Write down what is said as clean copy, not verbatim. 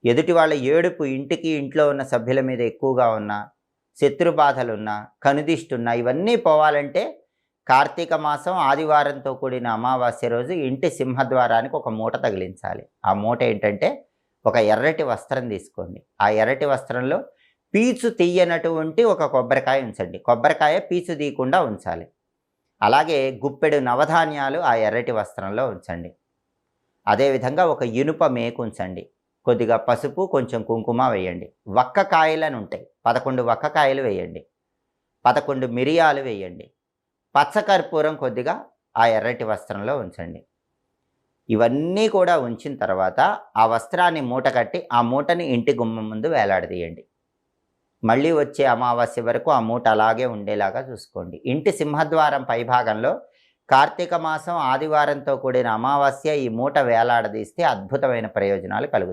ఎదుటి వాళ్ళ ఏడుపు ఇంటికి ఇంట్లో ఉన్న సభ్యుల మీద ఎక్కువగా ఉన్నా, శత్రు బాధలున్నా, కనుదిష్టున్నా ఇవన్నీ పోవాలంటే కార్తీక మాసం ఆదివారంతో కూడిన అమావాస్య రోజు ఇంటి సింహద్వారానికి ఒక మూట తగిలించాలి. ఆ మూట ఏంటంటే ఒక ఎర్రటి వస్త్రం తీసుకోండి. ఆ ఎర్రటి వస్త్రంలో పీచు తీయనటువంటి ఒక కొబ్బరికాయ ఉంచండి. కొబ్బరికాయ పీచు తీయకుండా ఉంచాలి. అలాగే గుప్పెడు నవధాన్యాలు ఆ ఎర్రటి వస్త్రంలో ఉంచండి. అదేవిధంగా ఒక ఇనుప మేకు ఉంచండి. కొద్దిగా పసుపు, కొంచెం కుంకుమ వేయండి. వక్క కాయలని ఉంటాయి. 11 వక్క కాయలు వేయండి. 11 మిరియాలు వేయండి. పచ్చకర్పూరం కొద్దిగా ఆ ఎర్రటి వస్త్రంలో ఉంచండి. ఇవన్నీ కూడా ఉంచిన తర్వాత ఆ వస్త్రాన్ని మూట కట్టి ఆ మూటని ఇంటి గుమ్మం ముందు వేలాడదీయండి. మళ్ళీ వచ్చే అమావాస్య వరకు ఆ మూట అలాగే ఉండేలాగా చూసుకోండి. ఇంటి సింహద్వారం పైభాగంలో కార్తీక మాసం ఆదివారంతో కూడిన అమావాస్య ఈ మూట వేలాడదీస్తే అద్భుతమైన ప్రయోజనాలు కలుగుతాయి.